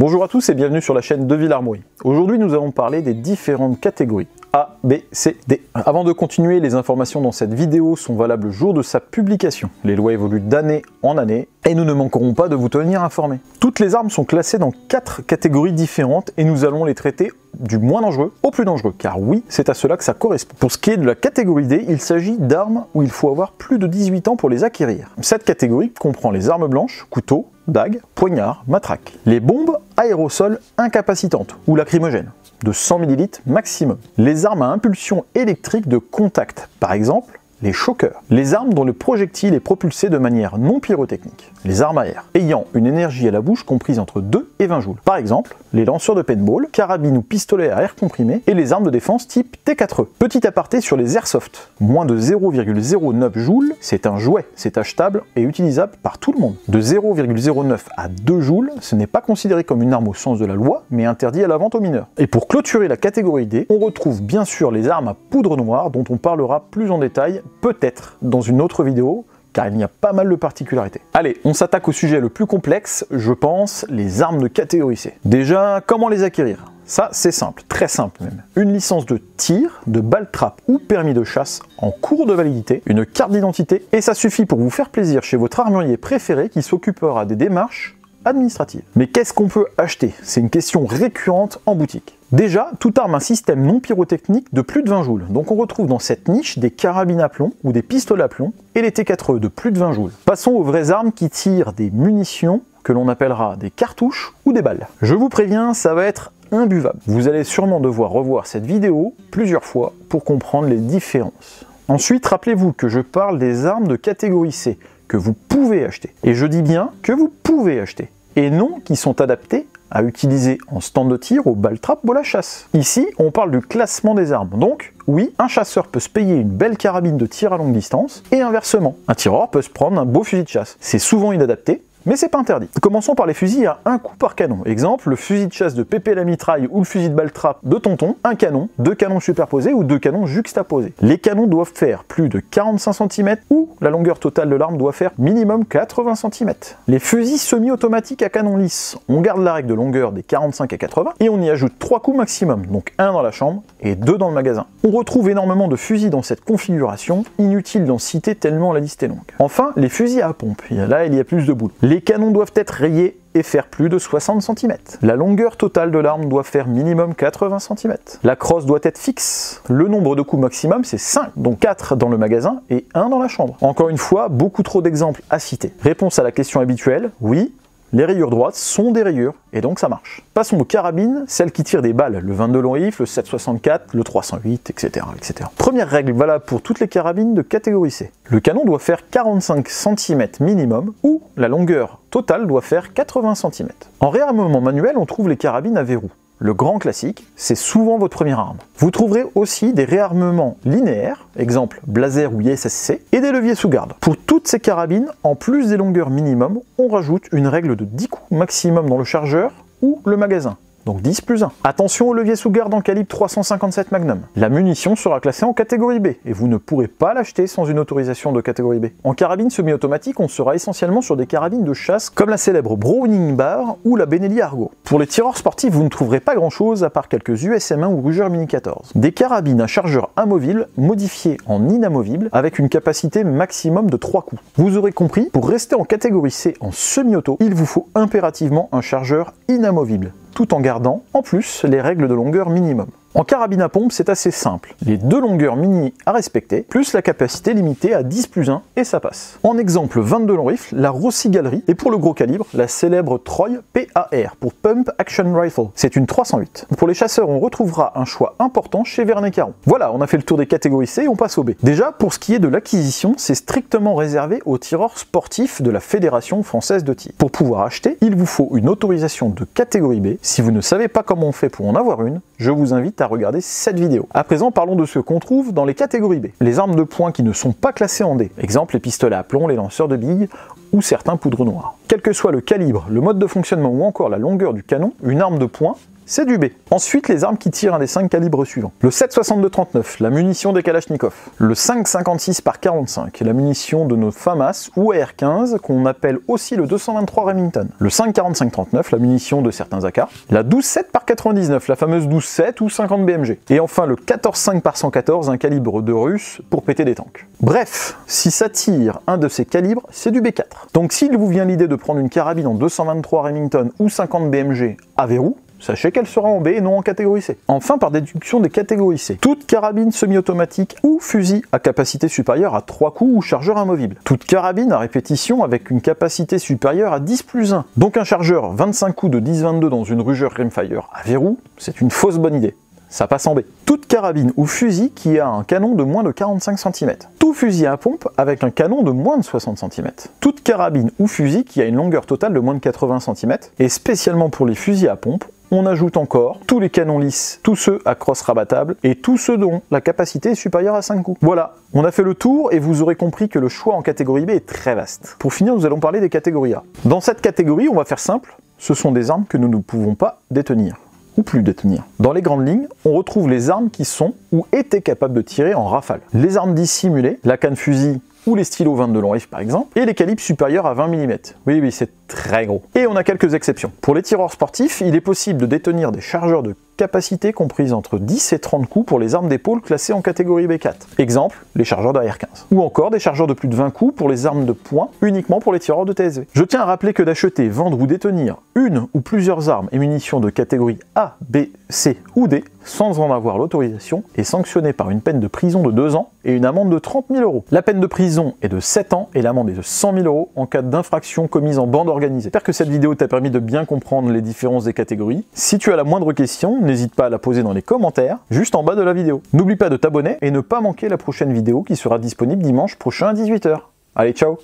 Bonjour à tous et bienvenue sur la chaîne Deville Armourie. Aujourd'hui nous allons parler des différentes catégories A, B, C, D. Avant de continuer, les informations dans cette vidéo sont valables le jour de sa publication. Les lois évoluent d'année en année et nous ne manquerons pas de vous tenir informés. Toutes les armes sont classées dans 4 catégories différentes et nous allons les traiter du moins dangereux au plus dangereux, car oui, c'est à cela que ça correspond. Pour ce qui est de la catégorie D, il s'agit d'armes où il faut avoir plus de 18 ans pour les acquérir. Cette catégorie comprend les armes blanches, couteaux, dagues, poignards, matraques. Les bombes aérosols incapacitantes ou lacrymogènes, de 100 ml maximum. Les armes à impulsion électrique de contact, par exemple les choqueurs. Les armes dont le projectile est propulsé de manière non pyrotechnique. Les armes à air, ayant une énergie à la bouche comprise entre 2 et 20 joules. Par exemple, les lanceurs de paintball, carabines ou pistolets à air comprimé et les armes de défense type T4E. Petit aparté sur les airsoft. Moins de 0,09 joules, c'est un jouet, c'est achetable et utilisable par tout le monde. De 0,09 à 2 joules, ce n'est pas considéré comme une arme au sens de la loi, mais interdit à la vente aux mineurs. Et pour clôturer la catégorie D, on retrouve bien sûr les armes à poudre noire dont on parlera plus en détail peut-être dans une autre vidéo, car il y a pas mal de particularités. Allez, on s'attaque au sujet le plus complexe, je pense, les armes de catégorie C. Déjà, comment les acquérir? Ça, c'est simple, très simple même. Une licence de tir, de balle-trappe ou permis de chasse en cours de validité, une carte d'identité, et ça suffit pour vous faire plaisir chez votre armurier préféré qui s'occupera des démarches administratives. Mais qu'est-ce qu'on peut acheter? C'est une question récurrente en boutique. Déjà, toute arme a un système non pyrotechnique de plus de 20 joules. Donc on retrouve dans cette niche des carabines à plomb ou des pistolets à plomb et les T4E de plus de 20 joules. Passons aux vraies armes qui tirent des munitions que l'on appellera des cartouches ou des balles. Je vous préviens, ça va être imbuvable. Vous allez sûrement devoir revoir cette vidéo plusieurs fois pour comprendre les différences. Ensuite, rappelez-vous que je parle des armes de catégorie C que vous pouvez acheter. Et je dis bien que vous pouvez acheter. Et non qui sont adaptés à utiliser en stand de tir au balle-trappe ou à la chasse. Ici, on parle du classement des armes. Donc, oui, un chasseur peut se payer une belle carabine de tir à longue distance, et inversement, un tireur peut se prendre un beau fusil de chasse. C'est souvent inadapté, mais c'est pas interdit. Commençons par les fusils à un coup par canon. Exemple, le fusil de chasse de Pépé la mitraille ou le fusil de balle-trappe de Tonton, un canon, 2 canons superposés ou 2 canons juxtaposés. Les canons doivent faire plus de 45 cm ou la longueur totale de l'arme doit faire minimum 80 cm. Les fusils semi-automatiques à canon lisse, on garde la règle de longueur des 45 à 80 et on y ajoute 3 coups maximum, donc 1 dans la chambre et 2 dans le magasin. On retrouve énormément de fusils dans cette configuration, inutile d'en citer tellement la liste est longue. Enfin, les fusils à pompe, là il y a plus de boules. Les canons doivent être rayés et faire plus de 60 cm. La longueur totale de l'arme doit faire minimum 80 cm. La crosse doit être fixe. Le nombre de coups maximum c'est 5, donc 4 dans le magasin et 1 dans la chambre. Encore une fois, beaucoup trop d'exemples à citer. Réponse à la question habituelle, oui. Les rayures droites sont des rayures, et donc ça marche. Passons aux carabines, celles qui tirent des balles, le 22 long rifle, le 7,64, le 308, etc., etc. Première règle valable pour toutes les carabines de catégorie C. Le canon doit faire 45 cm minimum, ou la longueur totale doit faire 80 cm. En réarmement manuel, on trouve les carabines à verrou. Le grand classique, c'est souvent votre première arme. Vous trouverez aussi des réarmements linéaires, exemple Blazer ou ISSC, et des leviers sous garde. Pour toutes ces carabines, en plus des longueurs minimum, on rajoute une règle de 10 coups maximum dans le chargeur ou le magasin. Donc 10 plus 1. Attention au levier sous garde en calibre 357 Magnum. La munition sera classée en catégorie B et vous ne pourrez pas l'acheter sans une autorisation de catégorie B. En carabine semi-automatique, on sera essentiellement sur des carabines de chasse comme la célèbre Browning Bar ou la Benelli Argo. Pour les tireurs sportifs, vous ne trouverez pas grand chose à part quelques USM1 ou Ruger Mini 14. Des carabines à chargeur amovible modifiées en inamovible avec une capacité maximum de 3 coups. Vous aurez compris, pour rester en catégorie C en semi-auto, il vous faut impérativement un chargeur inamovible, tout en gardant, en plus, les règles de longueur minimum. En carabine à pompe, c'est assez simple. Les 2 longueurs mini à respecter, plus la capacité limitée à 10 plus 1, et ça passe. En exemple 22 long rifle, la Rossi Galerie, et pour le gros calibre, la célèbre Troy PAR, pour Pump Action Rifle. C'est une 308. Pour les chasseurs, on retrouvera un choix important chez Verney-Caron. Voilà, on a fait le tour des catégories C et on passe au B. Déjà, pour ce qui est de l'acquisition, c'est strictement réservé aux tireurs sportifs de la Fédération Française de Tir. Pour pouvoir acheter, il vous faut une autorisation de catégorie B. Si vous ne savez pas comment on fait pour en avoir une, je vous invite à regarder cette vidéo. À présent, parlons de ce qu'on trouve dans les catégories B. Les armes de poing qui ne sont pas classées en D. Exemple, les pistolets à plomb, les lanceurs de billes ou certains poudres noires. Quel que soit le calibre, le mode de fonctionnement ou encore la longueur du canon, une arme de poing c'est du B. Ensuite, les armes qui tirent un des 5 calibres suivants. Le 7,62-39, la munition des Kalachnikov. Le 5,56 par 45, la munition de nos FAMAS ou AR-15, qu'on appelle aussi le 223 Remington. Le 5,45-39, la munition de certains AK. La 12,7 par 99, la fameuse 12,7 ou 50 BMG. Et enfin le 14,5 par 114, un calibre de russe pour péter des tanks. Bref, si ça tire un de ces calibres, c'est du B4. Donc s'il vous vient l'idée de prendre une carabine en 223 Remington ou 50 BMG à verrou, sachez qu'elle sera en B et non en catégorie C. Enfin, par déduction des catégories C, toute carabine semi-automatique ou fusil à capacité supérieure à 3 coups ou chargeur amovible. Toute carabine à répétition avec une capacité supérieure à 10+1. Donc un chargeur 25 coups de 10-22 dans une rugeur rimfire à verrou, c'est une fausse bonne idée. Ça passe en B. Toute carabine ou fusil qui a un canon de moins de 45 cm. Tout fusil à pompe avec un canon de moins de 60 cm. Toute carabine ou fusil qui a une longueur totale de moins de 80 cm. Et spécialement pour les fusils à pompe, on ajoute encore tous les canons lisses, tous ceux à crosse rabattable et tous ceux dont la capacité est supérieure à 5 coups. Voilà, on a fait le tour et vous aurez compris que le choix en catégorie B est très vaste. Pour finir, nous allons parler des catégories A. Dans cette catégorie, on va faire simple, ce sont des armes que nous ne pouvons pas détenir. Ou plus détenir. Dans les grandes lignes, on retrouve les armes qui sont ou étaient capables de tirer en rafale. Les armes dissimulées, la canne fusil ou les stylos 22 long F par exemple, et les calibres supérieurs à 20 mm. Oui, c'est très gros. Et on a quelques exceptions. Pour les tireurs sportifs, il est possible de détenir des chargeurs de capacité comprises entre 10 et 30 coups pour les armes d'épaule classées en catégorie B4. Exemple, les chargeurs d'AR-15. Ou encore des chargeurs de plus de 20 coups pour les armes de poing, uniquement pour les tireurs de TSV. Je tiens à rappeler que d'acheter, vendre ou détenir une ou plusieurs armes et munitions de catégorie A, B, C ou D, sans en avoir l'autorisation, est sanctionné par une peine de prison de 2 ans et une amende de 30 000 €. La peine de prison est de 7 ans et l'amende est de 100 000 € en cas d'infraction commise en bande organisée. J'espère que cette vidéo t'a permis de bien comprendre les différences des catégories. Si tu as la moindre question, n'hésite pas à la poser dans les commentaires, juste en bas de la vidéo. N'oublie pas de t'abonner et ne pas manquer la prochaine vidéo qui sera disponible dimanche prochain à 18 h. Allez, ciao!